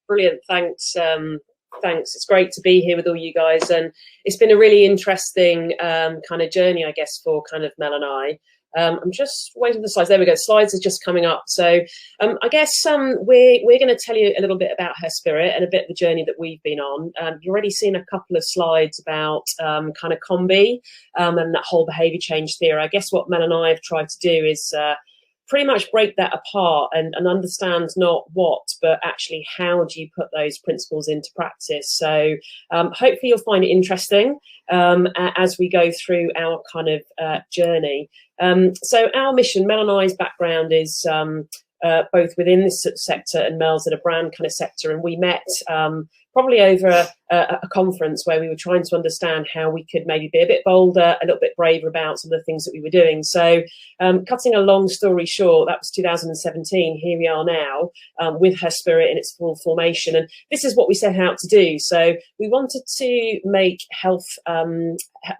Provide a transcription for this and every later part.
Brilliant. Thanks. Thanks. It's great to be here with all you guys, and it's been a really interesting kind of journey, I guess, for kind of Mel and I. I'm just waiting for the slides. There we go. Slides are just coming up. So I guess we're going to tell you a little bit about Her Spirit and a bit of the journey that we've been on. You've already seen a couple of slides about kind of COMBI and that whole behaviour change theory. I guess what Mel and I have tried to do is pretty much break that apart and understand not what, but actually how do you put those principles into practice. So hopefully you'll find it interesting as we go through our kind of journey. So our mission, Mel and I's background is both within this sector and Mel's in a brand kind of sector. And we met probably over a conference where we were trying to understand how we could maybe be a bit bolder, a little bit braver about some of the things that we were doing. So cutting a long story short, that was 2017. Here we are now with Her Spirit in its full formation. And this is what we set out to do. So we wanted to make health,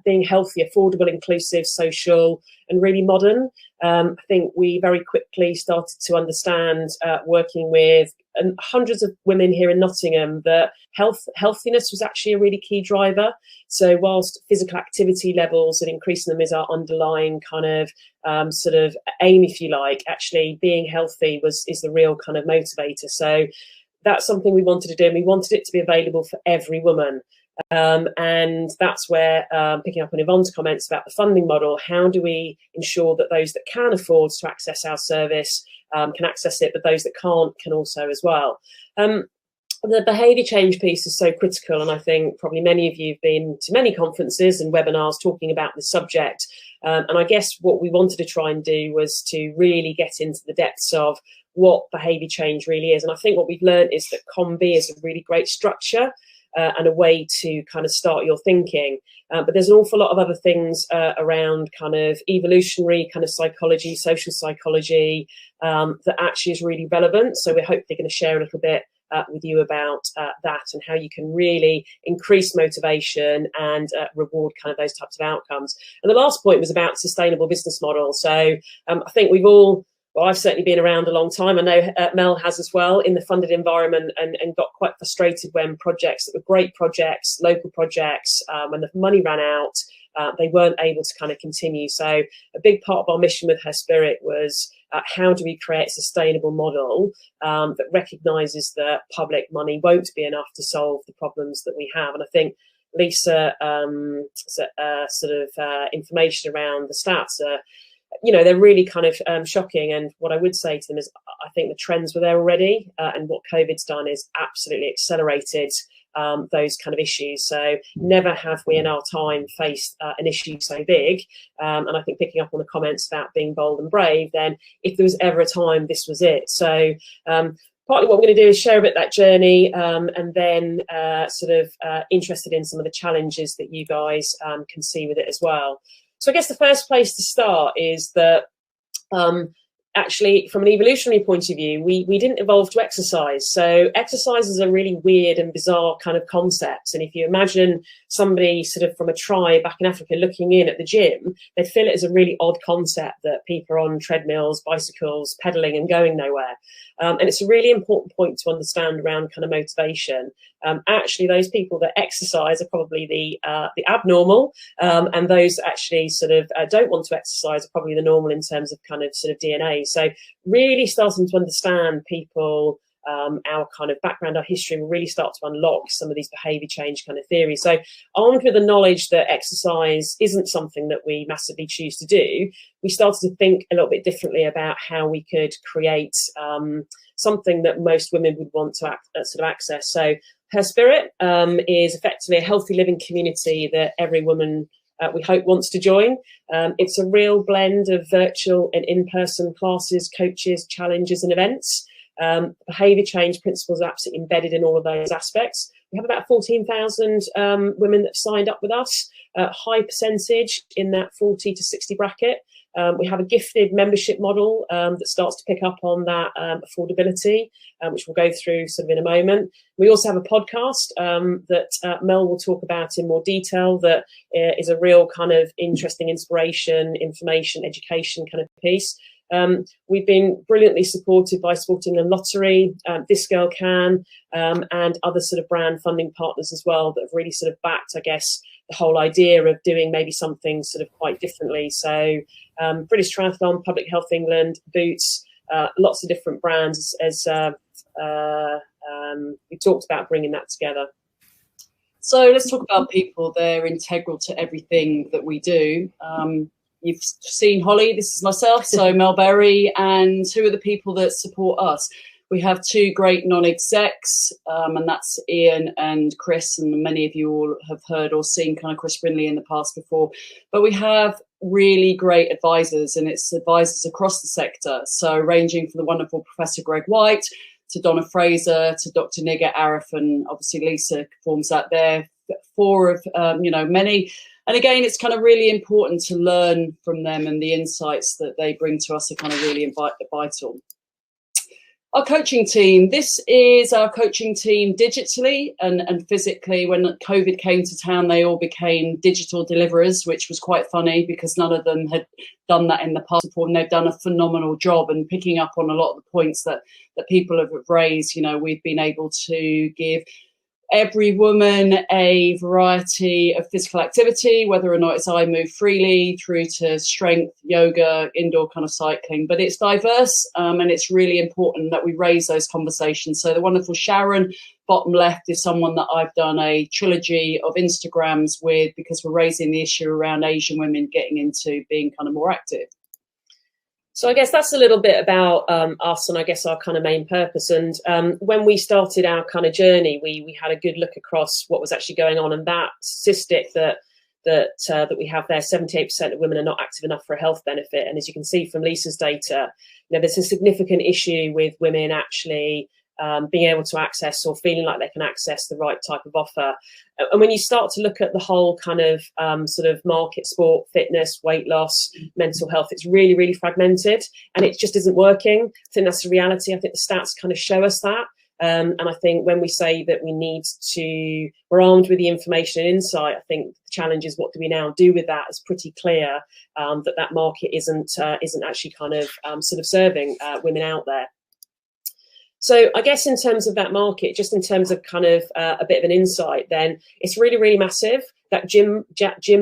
being healthy, affordable, inclusive, social, and really modern. I think we very quickly started to understand, working with hundreds of women here in Nottingham, that healthiness was actually a really key driver. So whilst physical activity levels and increasing them is our underlying kind of sort of aim, if you like, actually being healthy is the real kind of motivator. So that's something we wanted to do, and we wanted it to be available for every woman. And that's where, picking up on Yvonne's comments about the funding model, how do we ensure that those that can afford to access our service can access it, but those that can't can also as well. The behaviour change piece is so critical, and I think probably many of you have been to many conferences and webinars talking about the subject. And I guess what we wanted to try and do was to really get into the depths of what behaviour change really is. And I think what we've learned is that COMBI is a really great structure and a way to kind of start your thinking. But there's an awful lot of other things around kind of evolutionary kind of psychology, social psychology, that actually is really relevant. So we're hopefully going to share a little bit with you about that and how you can really increase motivation and reward kind of those types of outcomes. And the last point was about sustainable business model. So I think we've all, well, I've certainly been around a long time. I know Mel has as well in the funded environment, and got quite frustrated when projects that were great projects, local projects, when the money ran out, they weren't able to kind of continue. So a big part of our mission with Her Spirit was how do we create a sustainable model that recognises that public money won't be enough to solve the problems that we have. And I think Lisa information around the stats are, they're really kind of shocking. And what I would say to them is I think the trends were there already, and what COVID's done is absolutely accelerated those kind of issues. So never have we in our time faced an issue so big. And I think picking up on the comments about being bold and brave, then if there was ever a time, this was it. So partly what we're going to do is share a bit that journey, and then interested in some of the challenges that you guys can see with it as well. So I guess the first place to start is that actually, from an evolutionary point of view, we didn't evolve to exercise. So exercise is a really weird and bizarre kind of concept. And if you imagine somebody sort of from a tribe back in Africa looking in at the gym, they'd feel it as a really odd concept that people are on treadmills, bicycles, pedaling and going nowhere. And it's a really important point to understand around kind of motivation. Actually, those people that exercise are probably the abnormal, and those that actually sort of don't want to exercise are probably the normal in terms of kind of sort of DNA. So really starting to understand people, our kind of background, our history, will really start to unlock some of these behaviour change kind of theories. So armed with the knowledge that exercise isn't something that we massively choose to do, we started to think a little bit differently about how we could create something that most women would want to sort of access. So Her Spirit is effectively a healthy living community that every woman we hope wants to join. It's a real blend of virtual and in-person classes, coaches, challenges and events. Behaviour change principles are absolutely embedded in all of those aspects. We have about 14,000 women that have signed up with us, a high percentage in that 40 to 60 bracket. We have a gifted membership model that starts to pick up on that affordability, which we'll go through sort of in a moment. We also have a podcast that Mel will talk about in more detail that is a real kind of interesting inspiration, information, education kind of piece. We've been brilliantly supported by Sport England Lottery, This Girl Can, and other sort of brand funding partners as well that have really sort of backed, I guess, the whole idea of doing maybe something sort of quite differently. So British Triathlon, Public Health England, Boots, lots of different brands as we talked about bringing that together. So let's talk about people. They're integral to everything that we do. You've seen Holly, this is myself, so Mel Berry, and who are the people that support us? We have two great non-execs, and that's Ian and Chris, and many of you all have heard or seen kind of Chris Brindley in the past before. But we have really great advisors, and it's advisors across the sector, so ranging from the wonderful Professor Greg White to Donna Fraser to Dr. Nigger Arif, and obviously Lisa forms that there, four of many. And again, it's kind of really important to learn from them, and the insights that they bring to us are kind of really vital. Our coaching team. This is our coaching team digitally and physically. When COVID came to town, they all became digital deliverers, which was quite funny because none of them had done that in the past before, and they've done a phenomenal job. And picking up on a lot of the points that people have raised, we've been able to give every woman a variety of physical activity, whether or not it's I Move Freely through to strength, yoga, indoor kind of cycling. But it's diverse, and it's really important that we raise those conversations. So the wonderful Sharon, bottom left, is someone that I've done a trilogy of Instagrams with, because we're raising the issue around Asian women getting into being kind of more active. So I guess that's a little bit about us and I guess our kind of main purpose. And when we started our kind of journey, we had a good look across what was actually going on, and that statistic that we have there, 78% of women are not active enough for a health benefit. And as you can see from Lisa's data, there's a significant issue with women actually being able to access or feeling like they can access the right type of offer. And when you start to look at the whole kind of sort of market, sport, fitness, weight loss, mental health, it's really, really fragmented and it just isn't working. I think that's the reality. I think the stats kind of show us that. And I think when we say that we're armed with the information and insight, I think the challenge is what do we now do with that? It's pretty clear that market isn't actually kind of sort of serving women out there. So I guess in terms of that market, just in terms of kind of a bit of an insight, then it's really, really massive. That gym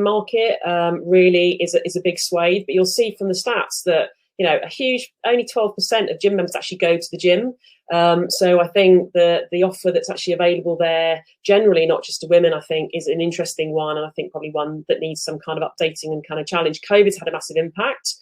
market really is a big swathe. But you'll see from the stats that, a huge, only 12% of gym members actually go to the gym. So I think the offer that's actually available there, generally, not just to women, I think is an interesting one. And I think probably one that needs some kind of updating and kind of challenge. COVID's had a massive impact.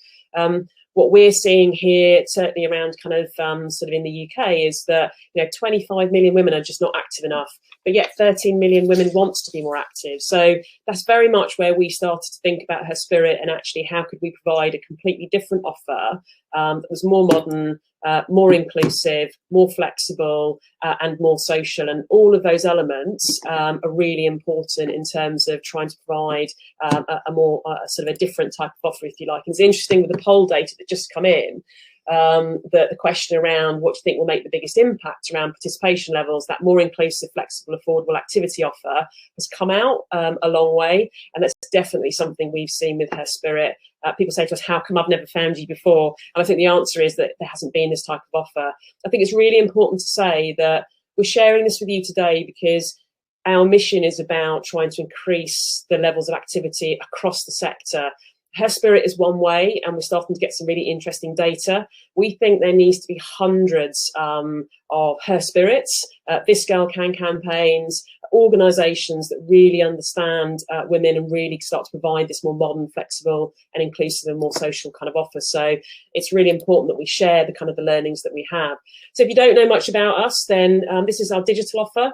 What we're seeing here, certainly around kind of sort of in the UK, is that 25 million women are just not active enough, but yet 13 million women want to be more active. So that's very much where we started to think about Her Spirit and actually how could we provide a completely different offer that was more modern, more inclusive, more flexible, and more social. And all of those elements are really important in terms of trying to provide a more sort of a different type of offer, if you like. And it's interesting with the poll data that just come in, the question around what do you think will make the biggest impact around participation levels, that more inclusive, flexible, affordable activity offer has come out a long way. And that's definitely something we've seen with Her Spirit. People say to us, how come I've never found you before? And I think the answer is that there hasn't been this type of offer. I think it's really important to say that we're sharing this with you today because our mission is about trying to increase the levels of activity across the sector. Her Spirit is one way, and we're starting to get some really interesting data. We think there needs to be hundreds of Her Spirits, This Girl Can campaigns, organisations that really understand women and really start to provide this more modern, flexible and inclusive and more social kind of offer. So it's really important that we share the kind of the learnings that we have. So if you don't know much about us, then this is our digital offer.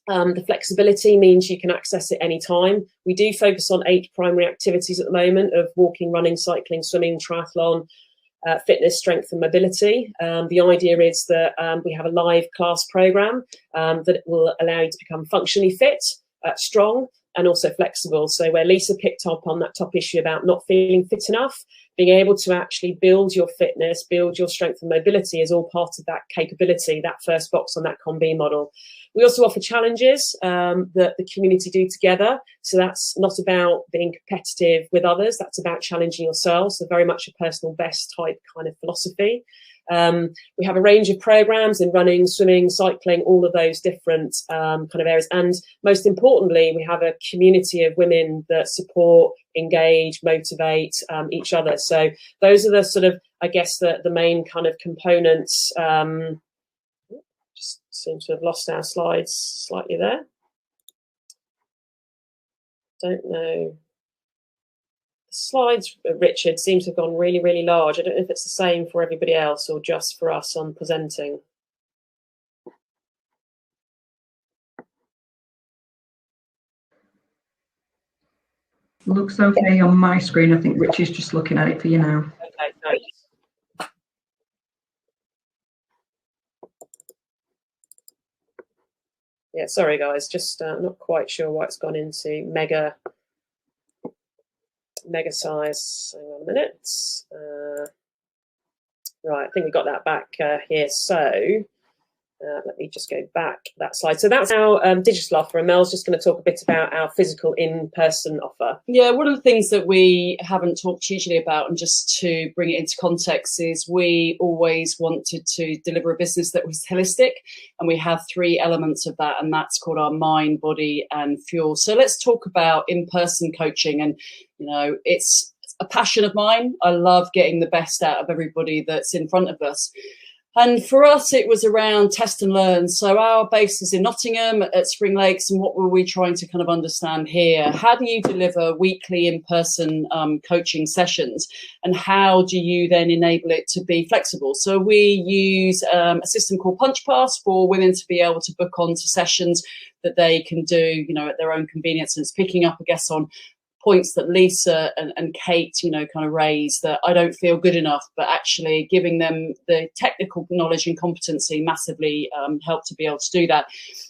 The flexibility means you can access it anytime. We do focus on 8 primary activities at the moment of walking, running, cycling, swimming, triathlon, fitness, strength and mobility. The idea is that we have a live class programme that will allow you to become functionally fit, strong and also flexible. So where Lisa picked up on that top issue about not feeling fit enough, being able to actually build your fitness, build your strength and mobility is all part of that capability, that first box on that COM-B model. We also offer challenges that the community do together. So that's not about being competitive with others. That's about challenging yourselves. So very much a personal best type kind of philosophy. We have a range of programs in running, swimming, cycling, all of those different kind of areas. And most importantly, we have a community of women that support, engage, motivate each other. So those are the sort of, I guess, the main kind of components. Just seem to have lost our slides slightly there. Don't know. Slides, Richard, seems to have gone really, really large. I don't know if it's the same for everybody else or just for us on presenting. Looks okay on my screen. I think Richard's just looking at it for you now. Okay, thanks. Yeah, sorry guys, just not quite sure why it's gone into mega size. Hang on a minute. Right, I think we got that back here. So let me just go back that slide. So that's our digital offer, and Mel's just going to talk a bit about our physical in-person offer. Yeah, one of the things that we haven't talked hugely about, and just to bring it into context, is we always wanted to deliver a business that was holistic, and we have 3 elements of that, and that's called our mind, body, and fuel. So let's talk about in-person coaching. And you know, it's a passion of mine. I love getting the best out of everybody that's in front of us. And for us, it was around test and learn. So our base is in Nottingham at Spring Lakes. And what were we trying to kind of understand here? How do you deliver weekly in-person coaching sessions? And how do you then enable it to be flexible? So we use a system called Punch Pass for women to be able to book onto sessions that they can do, you know, at their own convenience. And it's picking up, I guess, on points that Lisa and Kate, you know, kind of raised, that I don't feel good enough, but actually giving them the technical knowledge and competency massively helped to be able to do that.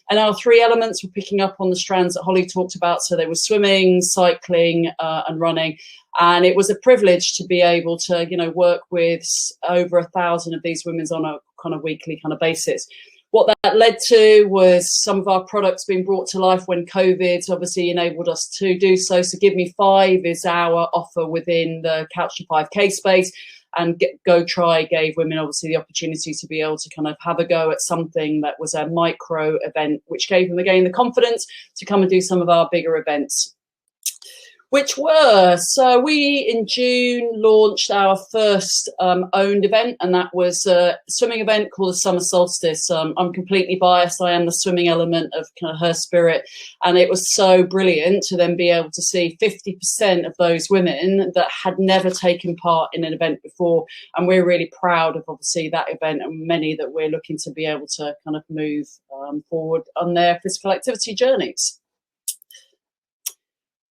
And our 3 elements were picking up on the strands that Holly talked about. So they were swimming, cycling, and running. And it was a privilege to be able to, you know, work with over 1,000 of these women on a kind of weekly kind of basis. What that led to was some of our products being brought to life when COVID obviously enabled us to do so. So Give Me 5 is our offer within the Couch to 5K space. And Go Try gave women obviously the opportunity to be able to kind of have a go at something that was a micro event, which gave them again the confidence to come and do some of our bigger events. Which were, so we in June launched our first owned event, and that was a swimming event called the Summer Solstice. I'm completely biased. I am the swimming element of kind of her spirit, and it was so brilliant to then be able to see 50% of those women that had never taken part in an event before, and we're really proud of obviously that event and many that we're looking to be able to kind of move forward on their physical activity journeys.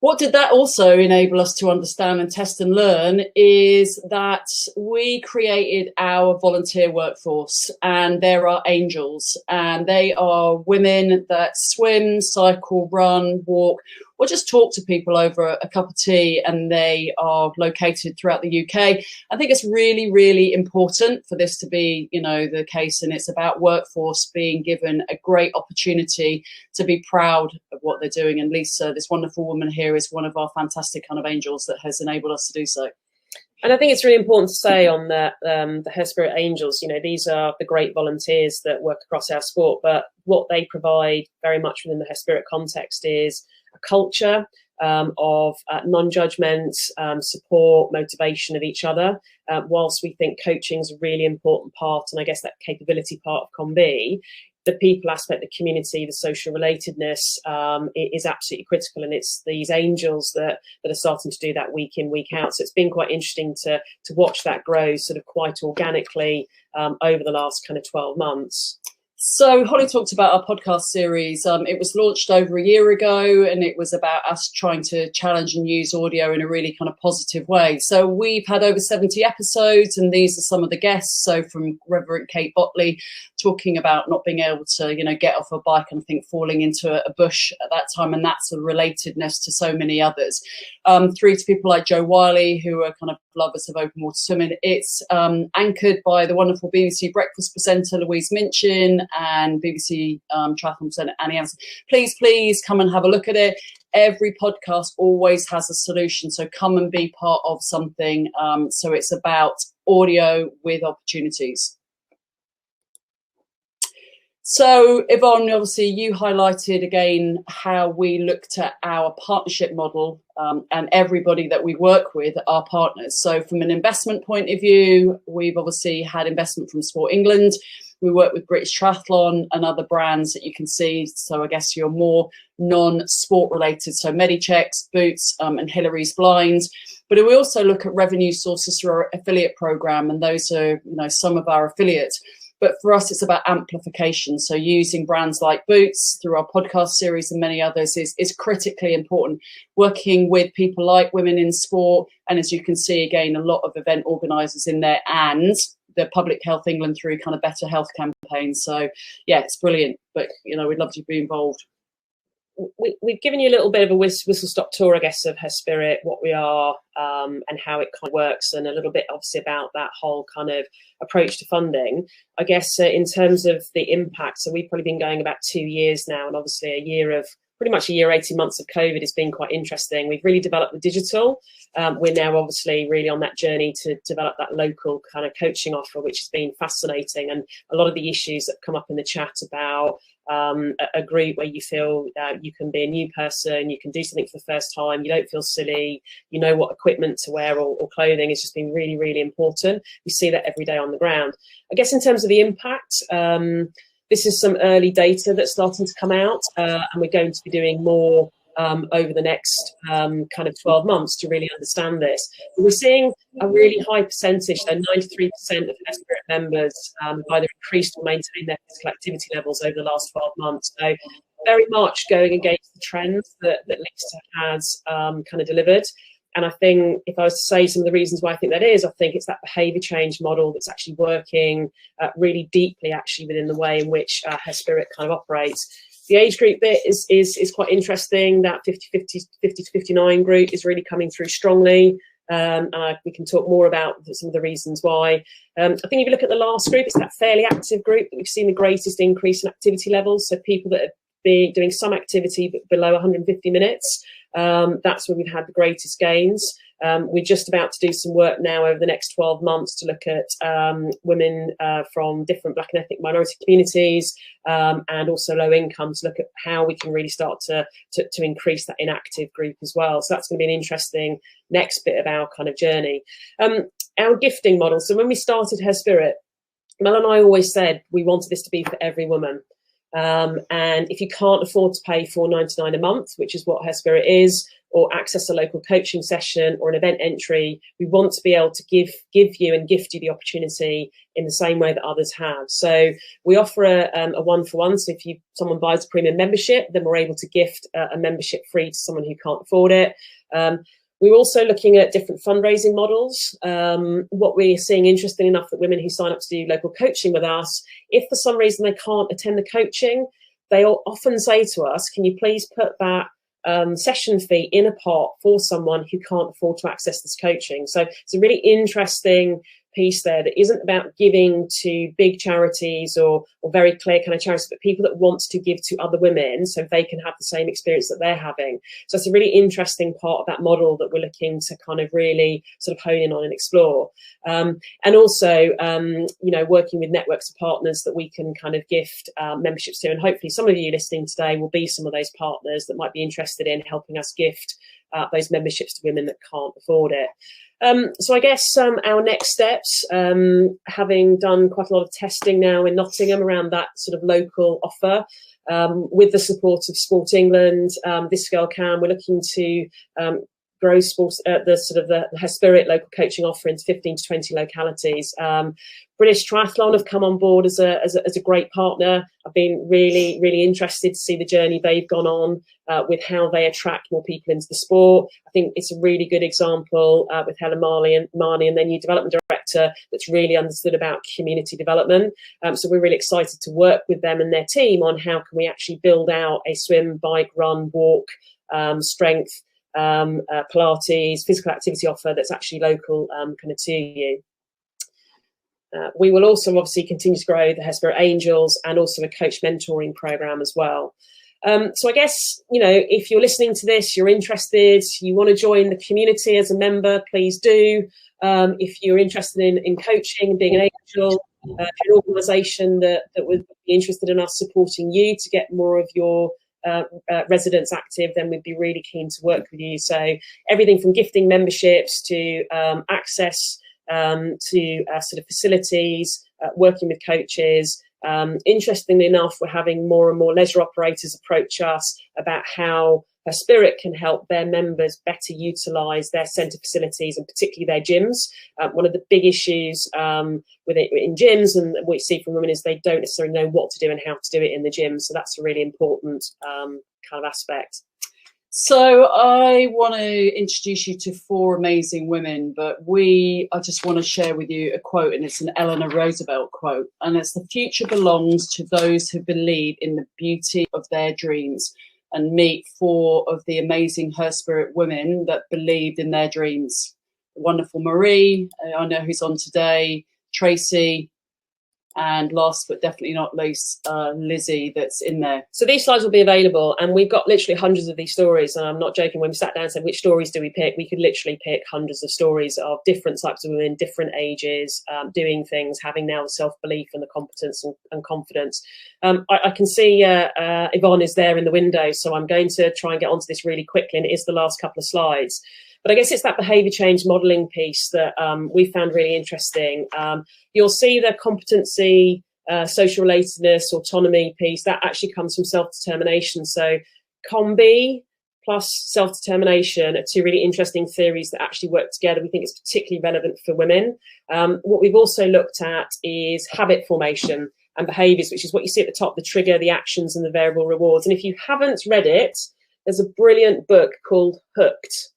What did that also enable us to understand and test and learn is that we created our volunteer workforce, and there are angels, and they are women that swim, cycle, run, walk, or just talk to people over a cup of tea, and they are located throughout the UK. I think it's really, really important for this to be, you know, the case, and it's about workforce being given a great opportunity to be proud of what they're doing. And Lisa, this wonderful woman here, is one of our fantastic kind of angels that has enabled us to do so. And I think it's really important to say on that, the Her Spirit Angels, you know, these are the great volunteers that work across our sport, but what they provide very much within the Her Spirit context is a culture of non-judgment, support, motivation of each other. Whilst we think coaching is a really important part, and I guess that capability part of COM-B, the people aspect, the community, the social relatedness is absolutely critical, and it's these angels that are starting to do that week in, week out. So it's been quite interesting to watch that grow sort of quite organically over the last kind of 12 months. So Holly talked about our podcast series. It was launched over a year ago, and it was about us trying to challenge and use audio in a really kind of positive way. So we've had over 70 episodes, and these are some of the guests. So from Reverend Kate Botley talking about not being able to, get off a bike and I think falling into a bush at that time, and that's a relatedness to so many others. Through to people like Jo Wiley, who are kind of lovers of open water swimming. It's anchored by the wonderful BBC Breakfast presenter Louise Minchin and BBC Triathlon presenter Annie Anderson. Please come and have a look at it. Every podcast always has a solution, so come and be part of something. So it's about audio with opportunities. So Yvonne, obviously you highlighted again how we looked at our partnership model, and everybody that we work with are partners. So from an investment point of view, we've obviously had investment from Sport England. We work with British Triathlon and other brands that you can see. So I guess you're more non-sport related. So Medichecks, Boots, and Hillary's Blinds. But we also look at revenue sources through our affiliate program, and those are some of our affiliates. But for us, it's about amplification. So using brands like Boots through our podcast series and many others is critically important. Working with people like Women in Sport, and as you can see, again, a lot of event organisers in there, and the Public Health England through kind of Better Health campaigns. So yeah, it's brilliant. But we'd love to be involved. We've given you a little bit of a whistle-stop tour, I guess, of Herspirit, what we are, and how it kind of works, and a little bit obviously about that whole kind of approach to funding. I guess in terms of the impact, so we've probably been going about 2 years now, and obviously pretty much a year, 18 months of COVID has been quite interesting. We've really developed the digital. We're now obviously really on that journey to develop that local kind of coaching offer, which has been fascinating. And a lot of the issues that come up in the chat about a group where you feel you can be a new person, you can do something for the first time, you don't feel silly, you know what equipment to wear or clothing, has just been really, really important. We see that every day on the ground. I guess in terms of the impact, this is some early data that's starting to come out, and we're going to be doing more over the next kind of 12 months to really understand this. But we're seeing a really high percentage, so 93% of Herspirit members have either increased or maintained their physical activity levels over the last 12 months. So very much going against the trends that Lisa has kind of delivered. And I think if I was to say some of the reasons why I think that is, I think it's that behaviour change model that's actually working really deeply actually within the way in which Herspirit kind of operates. The age group bit is quite interesting. That 50 to 59 group is really coming through strongly. We can talk more about some of the reasons why. I think if you look at the last group, it's that fairly active group that we've seen the greatest increase in activity levels. So people that have been doing some activity but below 150 minutes, that's where we've had the greatest gains. We're just about to do some work now over the next 12 months to look at women from different Black and ethnic minority communities and also low income, to look at how we can really start to increase that inactive group as well. So that's going to be an interesting next bit of our kind of journey. Our gifting model. So when we started Herspirit, Mel and I always said we wanted this to be for every woman. And if you can't afford to pay $4.99 a month, which is what Herspirit is, or access a local coaching session or an event entry, we want to be able to give you and gift you the opportunity in the same way that others have. So we offer a one-for-one. So if someone buys a premium membership, then we're able to gift a membership free to someone who can't afford it. We're also looking at different fundraising models. What we're seeing, interesting enough, that women who sign up to do local coaching with us, if for some reason they can't attend the coaching, they often say to us, can you please put that session fee in a pot for someone who can't afford to access this coaching? So it's a really interesting piece there that isn't about giving to big charities or very clear kind of charities, but people that want to give to other women so they can have the same experience that they're having. So it's a really interesting part of that model that we're looking to kind of really sort of hone in on and explore. And also, working with networks of partners that we can kind of gift memberships to. And hopefully some of you listening today will be some of those partners that might be interested in helping us gift those memberships to women that can't afford it. So I guess our next steps, having done quite a lot of testing now in Nottingham around that sort of local offer, with the support of Sport England, This Girl Can, we're looking to grow sports, the Her Spirit local coaching offerings, 15 to 20 localities. British Triathlon have come on board as a great partner. I've been really interested to see the journey they've gone on with how they attract more people into the sport. I think it's a really good example with Helen Marnie and their new development director that's really understood about community development. So we're really excited to work with them and their team on how can we actually build out a swim, bike, run, walk, strength, Pilates, physical activity offer that's actually local kind of to you. We will also obviously continue to grow the Her Spirit Angels and also a coach mentoring program as well. So I guess, if you're listening to this, you're interested, you want to join the community as a member, please do. If you're interested in coaching and being an angel, an organisation that would be interested in us supporting you to get more of your residents active, then we'd be really keen to work with you. So everything from gifting memberships to access to sort of facilities, working with coaches. Interestingly enough, we're having more and more leisure operators approach us about how Her Spirit can help their members better utilise their centre facilities and particularly their gyms. One of the big issues with it in gyms and what we see from women is they don't necessarily know what to do and how to do it in the gym. So that's a really important kind of aspect. So I want to introduce you to 4 amazing women, but I just want to share with you a quote, and it's an Eleanor Roosevelt quote, and it's "The future belongs to those who believe in the beauty of their dreams," and meet 4 of the amazing Her Spirit women that believed in their dreams. The wonderful Marie, I know who's on today, Tracy, and last but definitely not least, Lizzie, that's in there. So these slides will be available, and we've got literally hundreds of these stories, and I'm not joking. When we sat down and said which stories do we pick, we could literally pick hundreds of stories of different types of women, different ages, doing things, having now the self-belief and the competence and confidence. I can see Yvonne is there in the window, so I'm going to try and get onto this really quickly, and it is the last couple of slides. But I guess it's that behaviour change modelling piece that we found really interesting. You'll see the competency, social relatedness, autonomy piece, that actually comes from self-determination. So COM-B plus self-determination are 2 really interesting theories that actually work together. We think it's particularly relevant for women. What we've also looked at is habit formation and behaviours, which is what you see at the top, the trigger, the actions and the variable rewards. And if you haven't read it, there's a brilliant book called Hooked.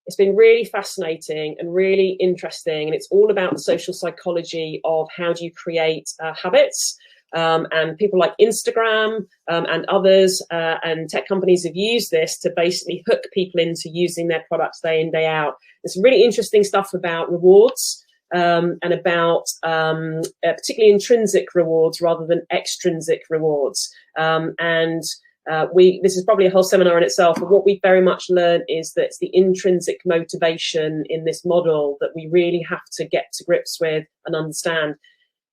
It's been really fascinating and really interesting, and it's all about the social psychology of how do you create habits. And people like Instagram and others and tech companies have used this to basically hook people into using their products day in, day out. There's some really interesting stuff about rewards and about particularly intrinsic rewards rather than extrinsic rewards. This is probably a whole seminar in itself, but what we very much learned is that it's the intrinsic motivation in this model that we really have to get to grips with and understand.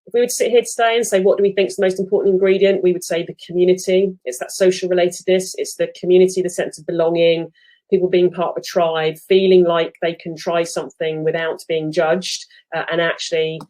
If we would sit here today and say, what do we think is the most important ingredient? We would say the community. It's that social relatedness. It's the community, the sense of belonging, people being part of a tribe, feeling like they can try something without being judged and actually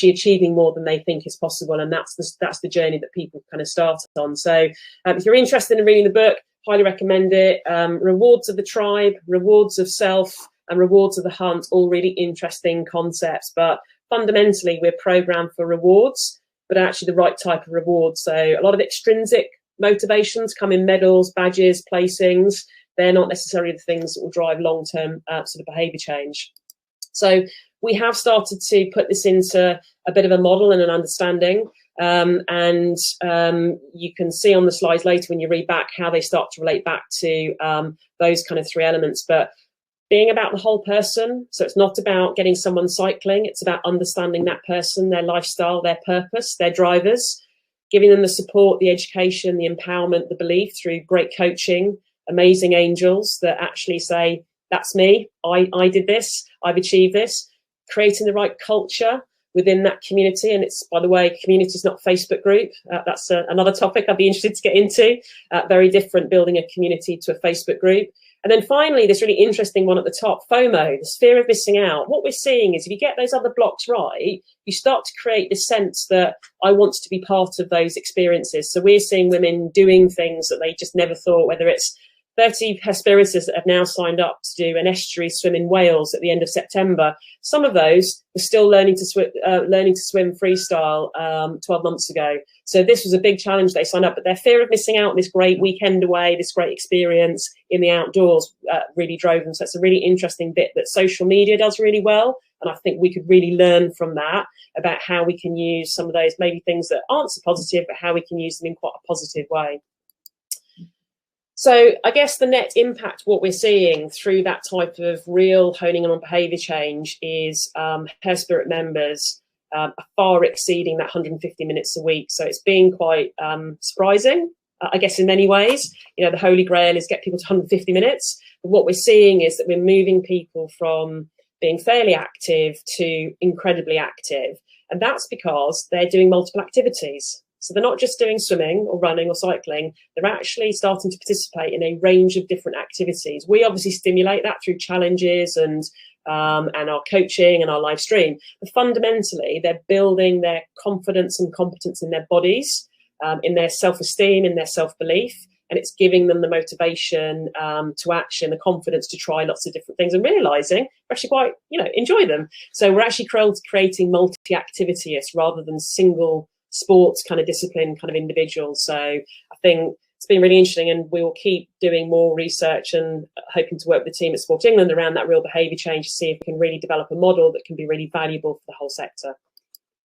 achieving more than they think is possible, and that's the journey that people kind of started on. So if you're interested in reading the book, highly recommend it. Rewards of the tribe, rewards of self, and rewards of the hunt, all really interesting concepts, but fundamentally we're programmed for rewards, but actually the right type of rewards. So a lot of extrinsic motivations come in medals, badges, placings. They're not necessarily the things that will drive long-term sort of behaviour change. So we have started to put this into a bit of a model and an understanding. And you can see on the slides later when you read back how they start to relate back to those kind of 3 elements. But being about the whole person, so it's not about getting someone cycling, it's about understanding that person, their lifestyle, their purpose, their drivers, giving them the support, the education, the empowerment, the belief through great coaching, amazing angels that actually say, that's me, I did this, I've achieved this. Creating the right culture within that community. And it's, by the way, community is not a Facebook group. That's another topic I'd be interested to get into. Very different building a community to a Facebook group. And then finally, this really interesting one at the top, FOMO, the fear of missing out. What we're seeing is if you get those other blocks right, you start to create this sense that I want to be part of those experiences. So we're seeing women doing things that they just never thought, whether it's 30 Hesperitors that have now signed up to do an estuary swim in Wales at the end of September. Some of those were still learning to swim freestyle 12 months ago. So this was a big challenge they signed up, but their fear of missing out on this great weekend away, this great experience in the outdoors really drove them. So it's a really interesting bit that social media does really well. And I think we could really learn from that about how we can use some of those maybe things that aren't so positive, but how we can use them in quite a positive way. So I guess the net impact, what we're seeing through that type of real honing on behaviour change is Hair Spirit members are far exceeding that 150 minutes a week. So it's been quite surprising, I guess, in many ways. You know, the holy grail is get people to 150 minutes. But what we're seeing is that we're moving people from being fairly active to incredibly active. And that's because they're doing multiple activities. So they're not just doing swimming or running or cycling, they're actually starting to participate in a range of different activities. We obviously stimulate that through challenges and our coaching and our live stream. But fundamentally, they're building their confidence and competence in their bodies, in their self-esteem, in their self-belief. And it's giving them the motivation to action, the confidence to try lots of different things and realizing we actually quite, enjoy them. So we're actually creating multi-activityists rather than single sports kind of discipline kind of individuals. So I think it's been really interesting, and we will keep doing more research and hoping to work with the team at Sport England around that real behaviour change to see if we can really develop a model that can be really valuable for the whole sector.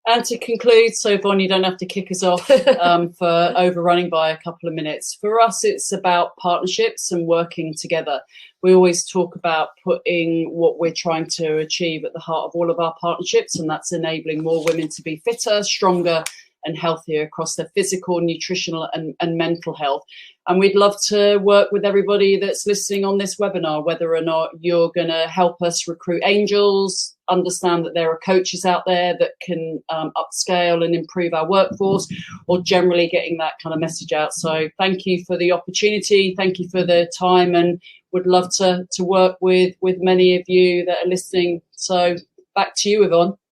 And to conclude, so Yvonne, you don't have to kick us off for overrunning by a couple of minutes. For us, it's about partnerships and working together. We always talk about putting what we're trying to achieve at the heart of all of our partnerships, and that's enabling more women to be fitter, stronger, and healthier across their physical, nutritional and mental health. And we'd love to work with everybody that's listening on this webinar, whether or not you're going to help us recruit angels, understand that there are coaches out there that can upscale and improve our workforce, or generally getting that kind of message out. So thank you for the opportunity. Thank you for the time, and would love to work with many of you that are listening. So back to you, Yvonne.